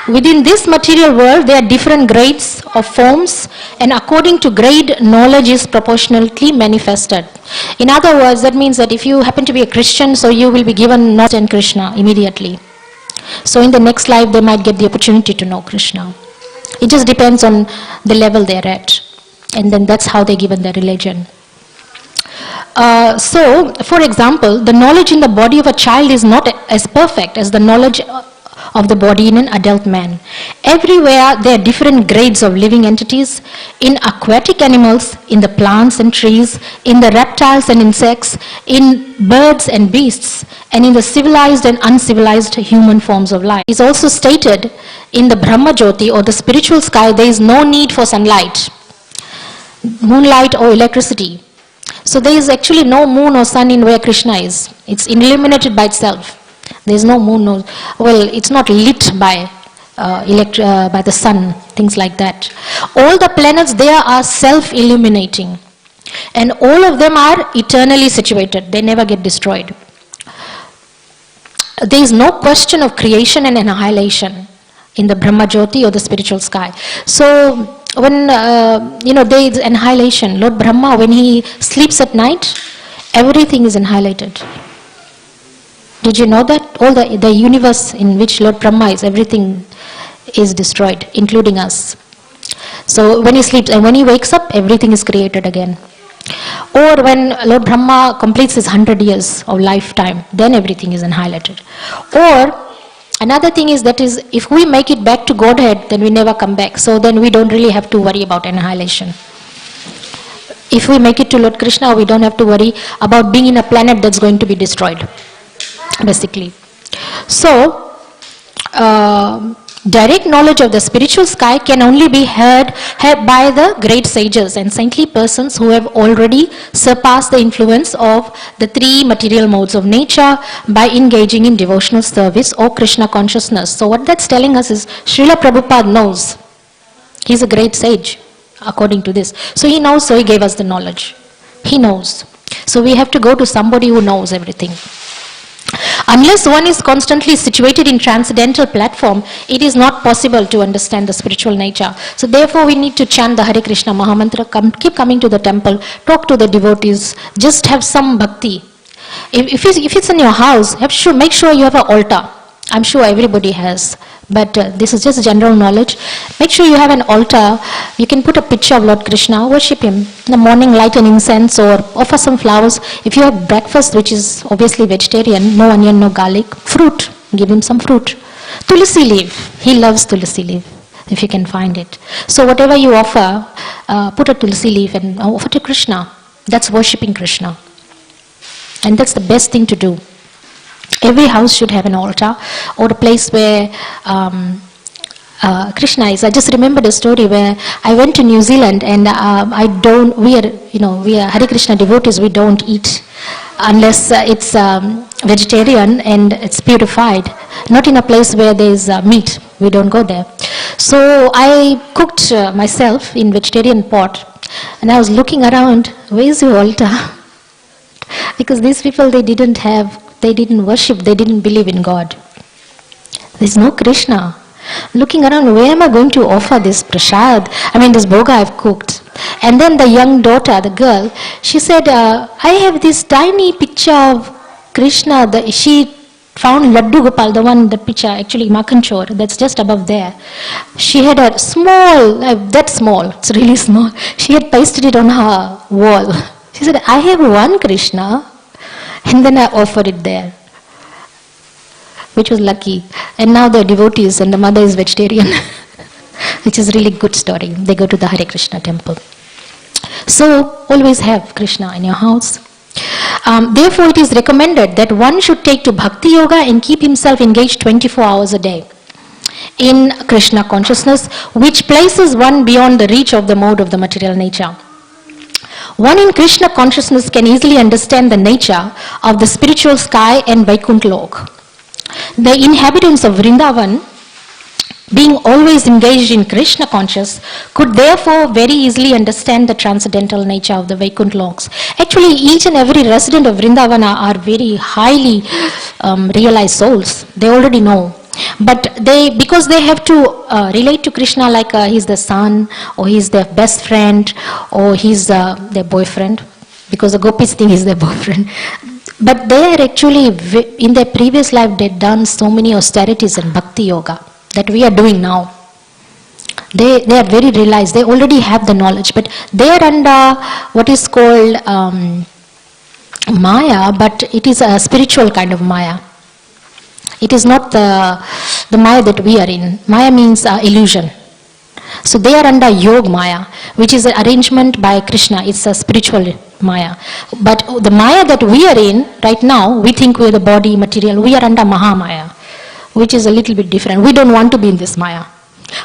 Within this material world, there are different grades of forms, and according to grade, knowledge is proportionately manifested. In other words, that means that if you happen to be a Christian, so you will be given knowledge in Krishna immediately. So in the next life, they might get the opportunity to know Krishna. It just depends on the level they're at. And then that's how they're given their religion. So, for example, the knowledge in the body of a child is not as perfect as the knowledge of the body in an adult man. Everywhere there are different grades of living entities. In aquatic animals, in the plants and trees, in the reptiles and insects, in birds and beasts, and in the civilized and uncivilized human forms of life. It is also stated in the Brahma Jyoti, or the spiritual sky, there is no need for sunlight, moonlight or electricity. So there is actually no moon or sun in where Krishna is. It's illuminated by itself. There is no moon, it's not lit by the sun, things like that. All the planets there are self-illuminating. And all of them are eternally situated. They never get destroyed. There is no question of creation and annihilation in the Brahma Jyoti or the spiritual sky. So when there is annihilation. Lord Brahma, when he sleeps at night, everything is annihilated. Did you know that? All the universe in which Lord Brahma is, everything is destroyed, including us. So when he sleeps and when he wakes up, everything is created again. Or when Lord Brahma completes his 100 years of lifetime, then everything is annihilated. Or another thing is if we make it back to Godhead, then we never come back. So then we don't really have to worry about annihilation. If we make it to Lord Krishna, we don't have to worry about being in a planet that's going to be destroyed, basically. So, direct knowledge of the spiritual sky can only be had by the great sages and saintly persons who have already surpassed the influence of the three material modes of nature by engaging in devotional service or Krishna consciousness. So what that's telling us is Srila Prabhupada knows. He's a great sage, according to this. So he knows, so he gave us the knowledge. He knows. So we have to go to somebody who knows everything. Unless one is constantly situated in transcendental platform, it is not possible to understand the spiritual nature. So therefore we need to chant the Hare Krishna Mahamantra, keep coming to the temple, talk to the devotees, just have some bhakti. If it's in your house, make sure you have an altar. I'm sure everybody has. But this is just general knowledge. Make sure you have an altar. You can put a picture of Lord Krishna, worship him. In the morning, light an incense or offer some flowers. If you have breakfast, which is obviously vegetarian, no onion, no garlic, fruit, give him some fruit. Tulsi leaf, he loves tulsi leaf, if you can find it. So whatever you offer, put a tulsi leaf and offer to Krishna. That's worshipping Krishna. And that's the best thing to do. Every house should have an altar or a place where Krishna is. I just remembered a story where I went to New Zealand and we are Hare Krishna devotees, we don't eat unless it's vegetarian and it's purified. Not in a place where there's meat, we don't go there. So I cooked myself in vegetarian pot and I was looking around, where's your altar? Because these people, they didn't worship, they didn't believe in God. There's no Krishna. Looking around, where am I going to offer this prasad? This bhoga I've cooked. And then the young daughter, the girl, she said, I have this tiny picture of Krishna. She found Laddu Gopal, the picture, actually Makanchor, that's just above there. She had a small, that small, it's really small. She had pasted it on her wall. She said, I have one Krishna. And then I offered it there, which was lucky. And now they're devotees and the mother is vegetarian, which is really good story. They go to the Hare Krishna temple. So always have Krishna in your house. Therefore it is recommended that one should take to Bhakti Yoga and keep himself engaged 24 hours a day in Krishna consciousness, which places one beyond the reach of the mode of the material nature. One in Krishna consciousness can easily understand the nature of the spiritual sky and Vaikuntha Lok. The inhabitants of Vrindavan, being always engaged in Krishna conscious, could therefore very easily understand the transcendental nature of the Vaikuntha Loks. Actually, each and every resident of Vrindavana are very highly realized souls. They already know. But because they have to relate to Krishna like he's the son, or he's their best friend, or he's their boyfriend, because the Gopis think he's their boyfriend. But they are actually, in their previous life, they've done so many austerities in Bhakti Yoga that we are doing now. They are very realized, they already have the knowledge, but they are under what is called Maya, but it is a spiritual kind of Maya. It is not the Maya that we are in. Maya means illusion. So they are under Yog Maya, which is an arrangement by Krishna. It's a spiritual Maya. But the Maya that we are in right now, we think we are the body, material. We are under Mahamaya, which is a little bit different. We don't want to be in this Maya.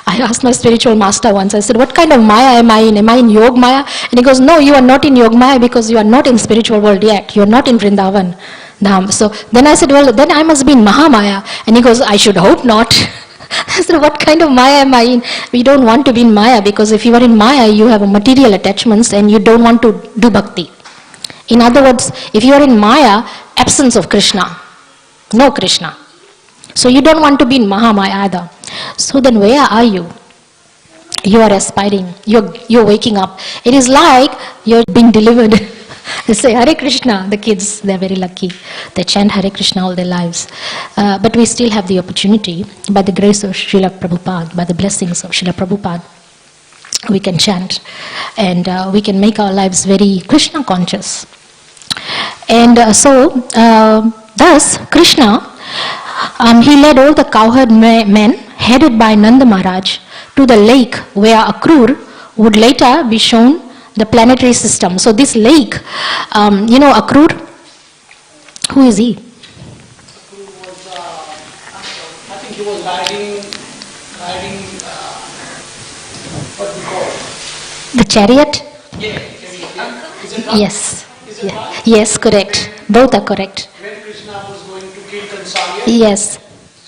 I asked my spiritual master once, I said, what kind of Maya am I in? Am I in Yog Maya? And he goes, no, you are not in Yog Maya because you are not in spiritual world yet. You are not in Vrindavan Dham. So then I said, well, then I must be in Mahamaya. And he goes, I should hope not. I said, what kind of Maya am I in? We don't want to be in Maya, because if you are in Maya, you have material attachments and you don't want to do bhakti. In other words, if you are in Maya, absence of Krishna, no Krishna. So you don't want to be in Mahamaya either. So then where are you? you are aspiring, you're waking up. It is like you're being delivered. They say Hare Krishna, the kids, they're very lucky. They chant Hare Krishna all their lives. But we still have the opportunity, by the grace of Srila Prabhupada, by the blessings of Srila Prabhupada, we can chant. And we can make our lives very Krishna conscious. And thus, Krishna, he led all the cowherd men, headed by Nanda Maharaj, to the lake where Akrur would later be shown the planetary system. So this lake, Akrur, who is he? Akrur was, I think he was riding, what we call The chariot? Yeah. Is it right? Yes. Is it Yeah. right? Yes, correct. Both are correct. When Krishna was going to kill Kansalya, Yes.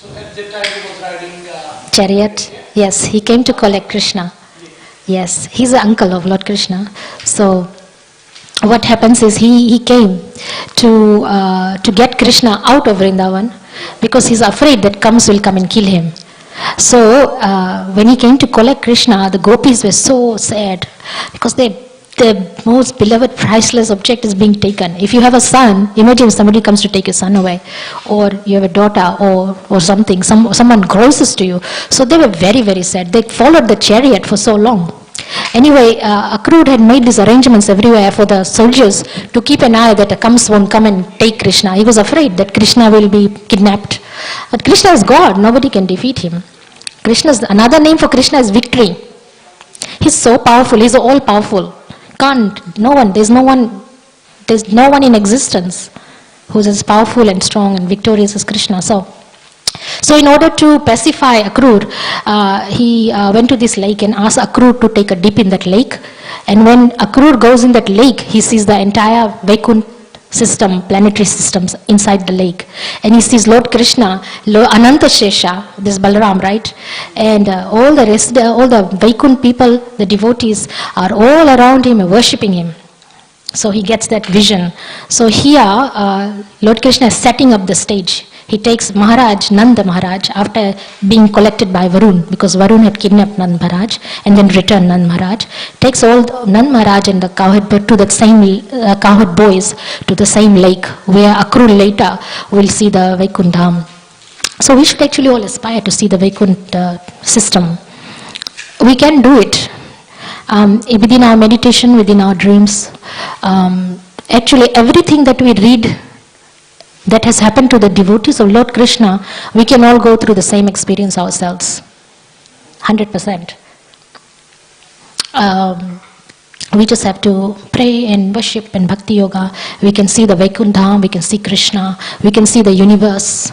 so at that time he was riding Chariot. Yes, he came to collect Krishna. Yes, he's the uncle of Lord Krishna. So what happens is he came to get Krishna out of Vrindavan because he's afraid that Kams will come and kill him. So when he came to collect Krishna, the Gopis were so sad because the most beloved, priceless object is being taken. If you have a son, imagine if somebody comes to take your son away, or you have a daughter or something, someone closest to you. So they were very, very sad. They followed the chariot for so long. Anyway, Akrur had made these arrangements everywhere for the soldiers to keep an eye that a Kams won't come and take Krishna. He was afraid that Krishna will be kidnapped. But Krishna is God, nobody can defeat him. Another name for Krishna is victory. He's so powerful, he's all powerful. There's no one in existence who's as powerful and strong and victorious as Krishna. So in order to pacify Akrur, he went to this lake and asked Akrur to take a dip in that lake. And when Akrur goes in that lake, he sees the entire Vaikuntha system, planetary systems inside the lake. And he sees Lord Krishna, Ananta Shesha, this Balaram, right? And all the Vaikuntha people, the devotees, are all around him and worshipping him. So he gets that vision. So here, Lord Krishna is setting up the stage. He takes Nanda Maharaj, after being collected by Varun, because Varun had kidnapped Nanda Maharaj and then returned Nanda Maharaj, takes all Nanda Maharaj and the cowherd to that same cowherd boys to the same lake where Akrur later will see the Vaikuntha. So we should actually all aspire to see the Vaikuntha system. We can do it within our meditation, within our dreams. Actually, everything that we read that has happened to the devotees of Lord Krishna, we can all go through the same experience ourselves. 100%. We just have to pray and worship and bhakti yoga. We can see the Vaikuntha, we can see Krishna, we can see the universe,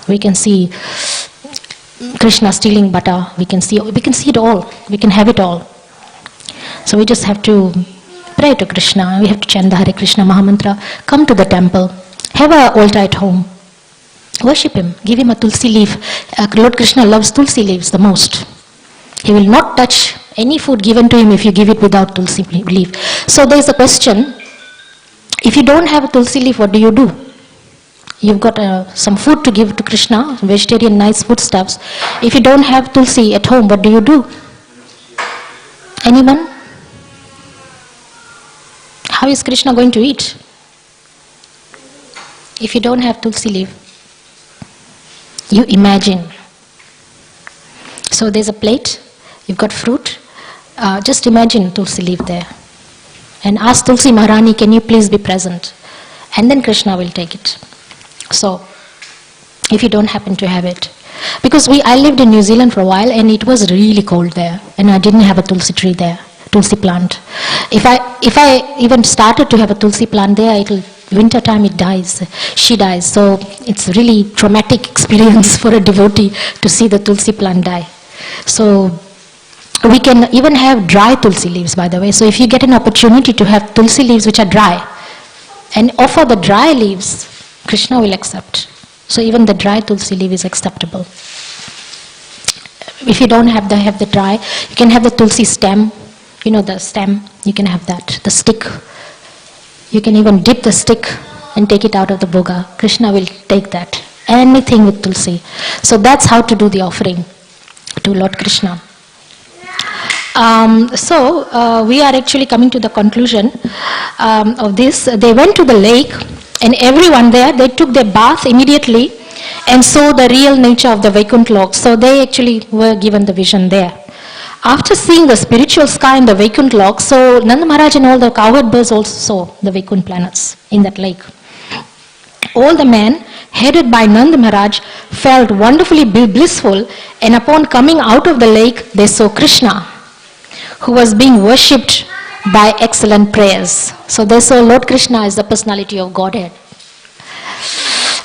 we can see Krishna stealing butter, we can see it all, we can have it all. So we just have to pray to Krishna, we have to chant the Hare Krishna Mahamantra, come to the temple, have an altar at home, worship him, give him a tulsi leaf. Lord Krishna loves tulsi leaves the most. He will not touch any food given to him if you give it without tulsi leaf. So there is a question, if you don't have a tulsi leaf, what do? You've got some food to give to Krishna, vegetarian nice foodstuffs. If you don't have tulsi at home, what do? Anyone? How is Krishna going to eat if you don't have tulsi leaf? You imagine. So there's a plate, you've got fruit, just imagine tulsi leaf there. And ask Tulsi Maharani, can you please be present? And then Krishna will take it. So, if you don't happen to have it. Because I lived in New Zealand for a while and it was really cold there. And I didn't have a tulsi tree there, tulsi plant. If I even started to have a tulsi plant there, winter time it dies, she dies. So it's really traumatic experience for a devotee to see the tulsi plant die. So we can even have dry tulsi leaves, by the way. So if you get an opportunity to have tulsi leaves which are dry and offer the dry leaves, Krishna will accept. So even the dry tulsi leaf is acceptable. If you don't have the dry, you can have the tulsi stem. You know the stem, you can have that. The stick, you can even dip the stick and take it out of the boga. Krishna will take that. Anything with tulsi. So that's how to do the offering to Lord Krishna. We are actually coming to the conclusion of this. They went to the lake, and everyone there, they took their bath immediately and saw the real nature of the Vaikuntha Lok. So they actually were given the vision there. After seeing the spiritual sky and the Vaikuntha Lok, so Nanda Maharaj and all the cowherd birds also saw the Vaikuntha planets in that lake. All the men, headed by Nanda Maharaj, felt wonderfully blissful, and upon coming out of the lake, they saw Krishna, who was being worshipped by excellent prayers. So they saw Lord Krishna as the personality of Godhead.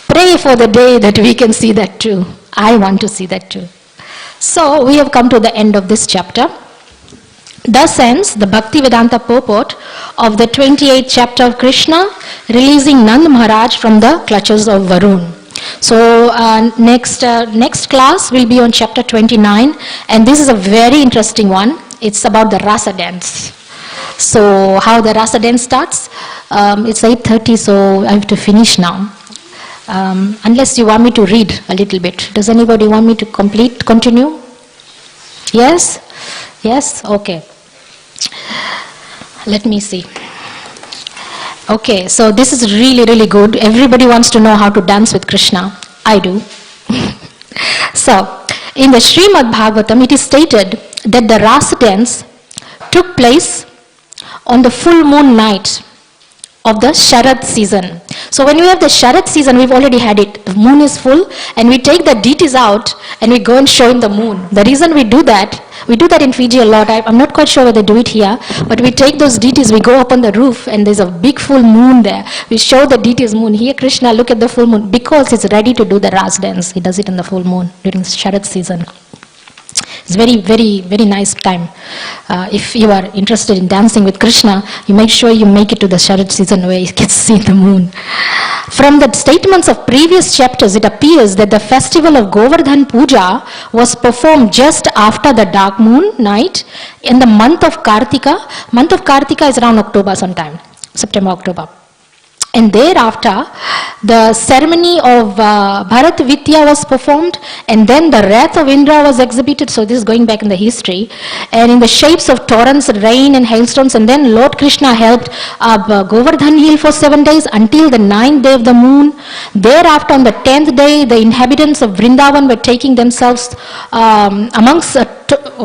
Pray for the day that we can see that too. I want to see that too. So we have come to the end of this chapter. Thus ends the Bhaktivedanta purport of the 28th chapter of Krishna, releasing Nanda Maharaj from the clutches of Varun. So next class will be on chapter 29, and this is a very interesting one. It's about the Rasa Dance. So how the Rasa Dance starts? It's 8:30, so I have to finish now. Unless you want me to read a little bit. Does anybody want me to continue? Yes? Yes? Okay. Let me see. Okay, so this is really, really good. Everybody wants to know how to dance with Krishna. I do. So, in the Srimad Bhagavatam, it is stated that the Rasa dance took place on the full moon night of the Sharad season. So when we have the Sharad season, we've already had it. The moon is full, and we take the deities out and we go and show in the moon. The reason we do that in Fiji a lot. I'm not quite sure whether they do it here, but we take those deities, we go up on the roof, and there's a big full moon there. We show the deities moon. Here, Krishna, look at the full moon, because he's ready to do the Ras dance. He does it in the full moon during Sharad season. It's very, very, very nice time. If you are interested in dancing with Krishna, you make sure you make it to the Sharad season where you can see the moon. From the statements of previous chapters, it appears that the festival of Govardhan Puja was performed just after the dark moon night in the month of Kartika. Month of Kartika is around October sometime, September, October. And thereafter, the ceremony of Bharat Vidya was performed, and then the wrath of Indra was exhibited. So this is going back in the history, and in the shapes of torrents, rain and hailstones. And then Lord Krishna helped Govardhan hill for 7 days until the 9th day of the moon. Thereafter, on the 10th day, the inhabitants of Vrindavan were taking themselves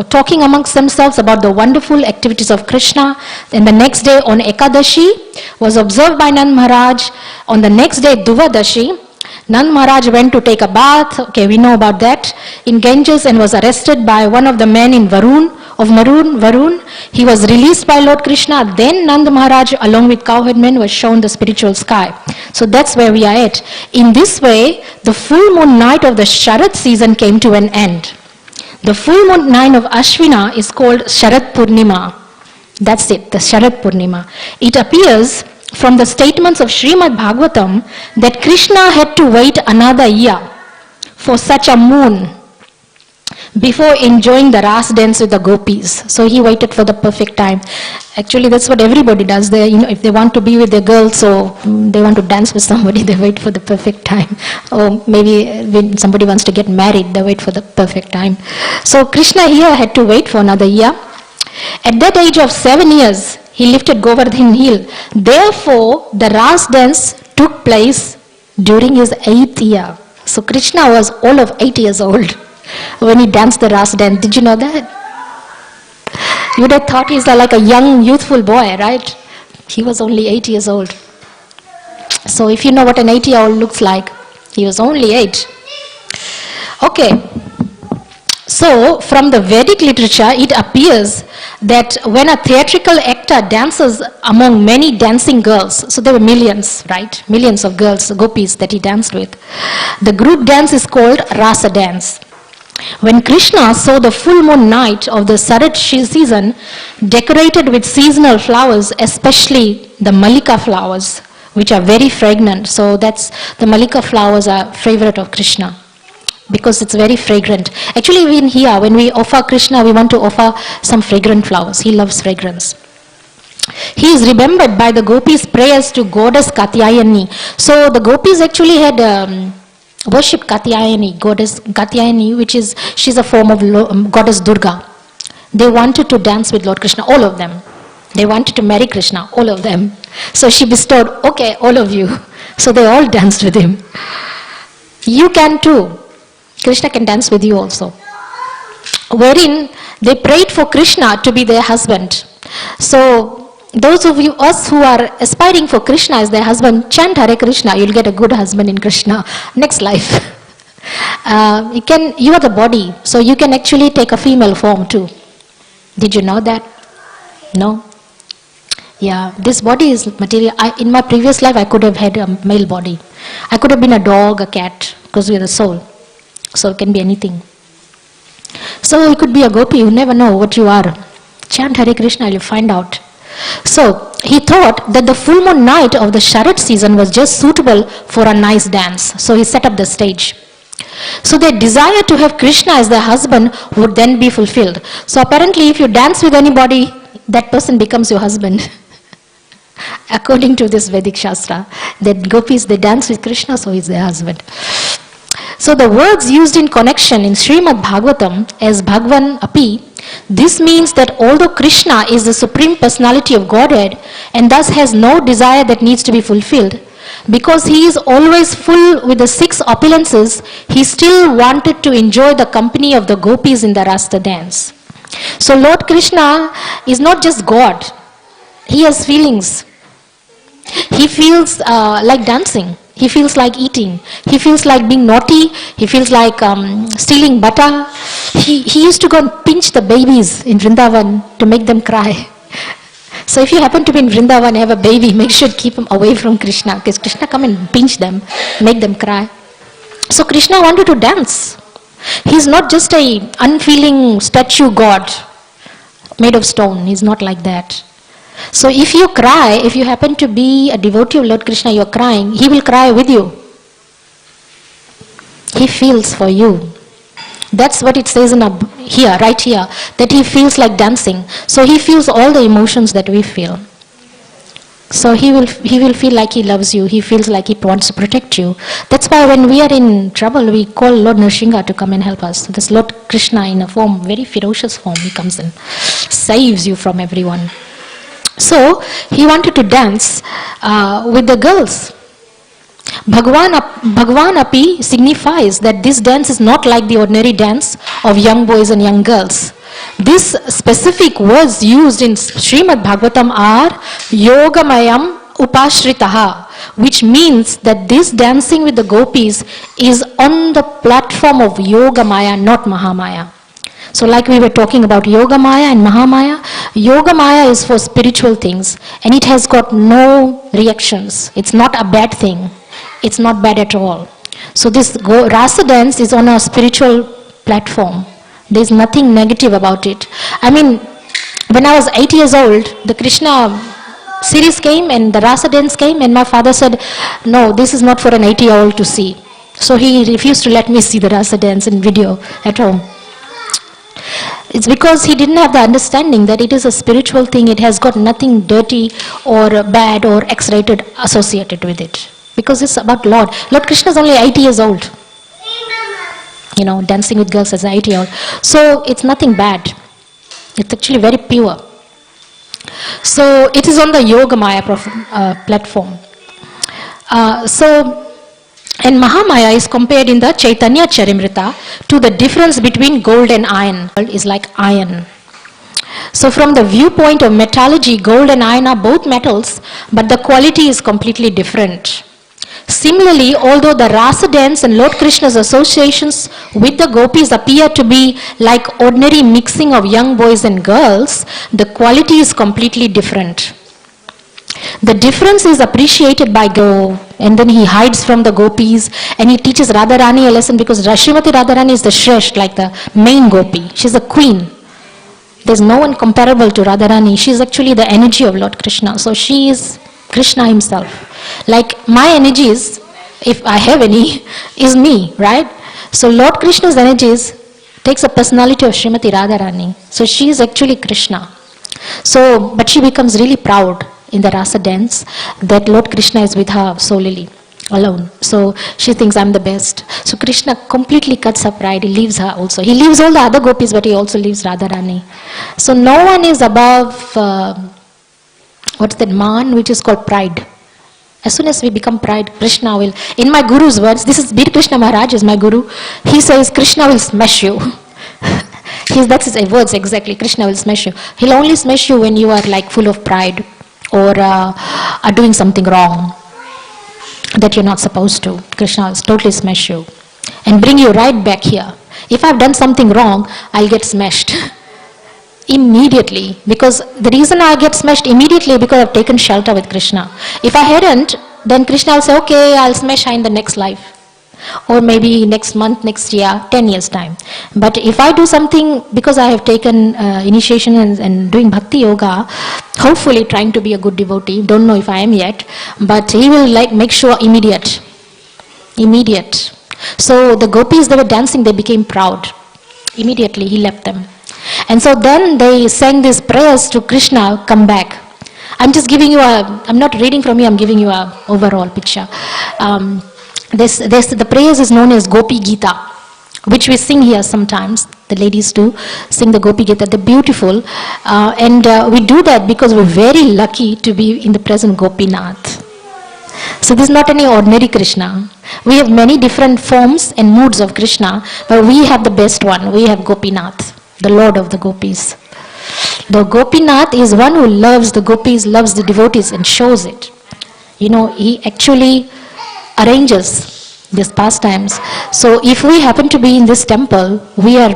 talking amongst themselves about the wonderful activities of Krishna. And the next day on Ekadashi was observed by Nand Maharaj. On the next day, Duvadashi, Nand Maharaj went to take a bath. Okay, we know about that. In Ganges, and was arrested by one of the men in Varun. He was released by Lord Krishna. Then Nand Maharaj, along with cowherd men, was shown the spiritual sky. So that's where we are at. In this way, the full moon night of the Sharad season came to an end. The full moon night of Ashwina is called Sharad Purnima. That's it, the Sharad Purnima. It appears from the statements of Srimad Bhagavatam that Krishna had to wait another year for such a moon before enjoying the Ras dance with the Gopis. So he waited for the perfect time. Actually, that's what everybody does. They, if they want to be with their girl, so they want to dance with somebody, they wait for the perfect time. Or maybe when somebody wants to get married, they wait for the perfect time. So Krishna here had to wait for another year. At that age of 7 years, he lifted Govardhan hill. Therefore, the Ras dance took place during his 8th year. So Krishna was all of 8 years old when he danced the Ras dance. Did you know that? You would have thought he's like a young, youthful boy, right? He was only 8 years old. So if you know what an 8-year-old looks like, he was only 8. Okay. So from the Vedic literature, it appears that when a theatrical actor dances among many dancing girls, so there were millions, right? Millions of girls, Gopis that he danced with. The group dance is called Rasa Dance. When Krishna saw the full moon night of the Sharad season decorated with seasonal flowers, especially the Malika flowers, which are very fragrant. So that's the Malika flowers are favorite of Krishna because it's very fragrant. Actually, when we offer Krishna, we want to offer some fragrant flowers. He loves fragrance. He is remembered by the Gopis' prayers to goddess Katyayani. So the Gopis actually had worshipped Katyayani, goddess Katyayani, she's a form of goddess Durga. They wanted to dance with Lord Krishna, all of them. They wanted to marry Krishna, all of them. So she bestowed, okay, all of you. So they all danced with him. You can too. Krishna can dance with you also. Wherein they prayed for Krishna to be their husband. So those of us who are aspiring for Krishna as their husband, chant Hare Krishna, you'll get a good husband in Krishna. Next life. You are the body, so you can actually take a female form too. Did you know that? No? Yeah, this body is material. In my previous life, I could have had a male body. I could have been a dog, a cat, because we are the soul. Soul can be anything. So you could be a gopi, you never know what you are. Chant Hare Krishna, you'll find out. So he thought that the full moon night of the Sharad season was just suitable for a nice dance. So he set up the stage. So their desire to have Krishna as their husband would then be fulfilled. So apparently if you dance with anybody, that person becomes your husband. According to this Vedic Shastra, that gopis, they dance with Krishna, so he's their husband. So the words used in connection in Srimad Bhagavatam as Bhagwan Api, this means that although Krishna is the Supreme Personality of Godhead and thus has no desire that needs to be fulfilled, because he is always full with the 6 opulences, he still wanted to enjoy the company of the gopis in the Rasa Dance. So Lord Krishna is not just God, he has feelings. He feels like dancing. He feels like eating. He feels like being naughty. He feels like stealing butter. He used to go and pinch the babies in Vrindavan to make them cry. So if you happen to be in Vrindavan and have a baby, make sure to keep him away from Krishna, because Krishna come and pinch them, make them cry. So Krishna wanted to dance. He's not just a unfeeling statue god made of stone. He's not like that. So if you cry, if you happen to be a devotee of Lord Krishna, you're crying, he will cry with you. He feels for you. That's what it says in here, right here, that he feels like dancing. So he feels all the emotions that we feel. So he will feel like he loves you. He feels like he wants to protect you. That's why when we are in trouble, we call Lord Nrsimha to come and help us. This Lord Krishna in a form, very ferocious form, he comes and saves you from everyone. So he wanted to dance with the girls. Bhagwan Api signifies that this dance is not like the ordinary dance of young boys and young girls. These specific words used in Srimad Bhagavatam are Yogamayam Upashritaha, which means that this dancing with the gopis is on the platform of Yogamaya, not Mahamaya. So like we were talking about Yogamaya and Mahamaya, Yogamaya is for spiritual things and it has got no reactions. It's not a bad thing. It's not bad at all. So this Rasa Dance is on a spiritual platform. There's nothing negative about it. I mean, when I was 8 years old, the Krishna series came and the Rasa Dance came and my father said, no, this is not for an 8-year-old to see. So he refused to let me see the Rasa Dance in video at home. It's because he didn't have the understanding that it is a spiritual thing. It has got nothing dirty or bad or X-rated associated with it. Because it's about Lord. Lord Krishna is only 80 years old. You know, dancing with girls as an 80-year-old. So it's nothing bad. It's actually very pure. So it is on the Yogamaya platform. And Mahamaya is compared in the Chaitanya Charimrita to the difference between gold and iron. Is like iron. So from the viewpoint of metallurgy, gold and iron are both metals, but the quality is completely different. Similarly, although the Rasa Dance and Lord Krishna's associations with the gopis appear to be like ordinary mixing of young boys and girls, the quality is completely different. The difference is appreciated by Go, and then he hides from the gopis and he teaches Radharani a lesson because Srimati Radharani is the Shresht, like the main gopi. She's a queen. There's no one comparable to Radharani. She's actually the energy of Lord Krishna. So she is Krishna himself. Like my energies, if I have any, is me, right? So Lord Krishna's energies takes a personality of Srimati Radharani. So she is actually Krishna. So, but she becomes really proud in the Rasa Dance that Lord Krishna is with her solely. alone. So she thinks I'm the best. So Krishna completely cuts her pride. He leaves her also. He leaves all the other gopis, but he also leaves Radharani. So no one is above, what's that man which is called pride. As soon as we become pride, Krishna will, in my guru's words, this is Bir Krishna Maharaj is my guru, he says Krishna will smash you. That's his words exactly, Krishna will smash you. He'll only smash you when you are like full of pride or are doing something wrong that you're not supposed to. Krishna will totally smash you and bring you right back here. If I've done something wrong, I'll get smashed immediately, because the reason I get smashed immediately because I've taken shelter with Krishna. If I hadn't, then Krishna will say, okay, I'll smash her in the next life, or maybe next month, next year, 10 years time. But if I do something because I have taken initiation and doing bhakti yoga, hopefully trying to be a good devotee, don't know if I am yet, but he will like make sure immediate. So the gopis, they were dancing, they became proud. Immediately he left them. And so then they sang these prayers to Krishna, come back. I'm just giving you I'm not reading from you, I'm giving you a overall picture. The prayers is known as Gopi Gita, which we sing here sometimes. The ladies do sing the Gopi Gita, they're beautiful. And we do that because we're very lucky to be in the present Gopinath. So this is not any ordinary Krishna. We have many different forms and moods of Krishna, but we have the best one. We have Gopinath, the Lord of the Gopis. The Gopinath is one who loves the gopis, loves the devotees and shows it. He actually arranges these pastimes. So if we happen to be in this temple, we are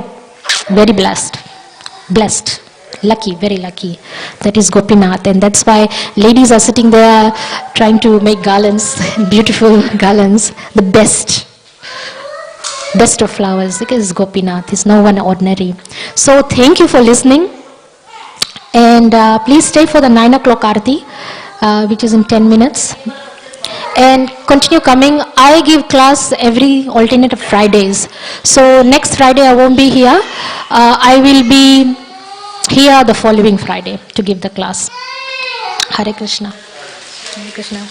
very blessed, lucky, very lucky. That is Gopinath, and that's why ladies are sitting there trying to make garlands, beautiful garlands, the best of flowers, because Gopinath is no one ordinary. So thank you for listening, and please stay for the 9 o'clock Aarti, which is in 10 minutes. And continue coming. I give class every alternate Fridays. So next Friday I won't be here. I will be here the following Friday to give the class. Hare Krishna. Hare Krishna.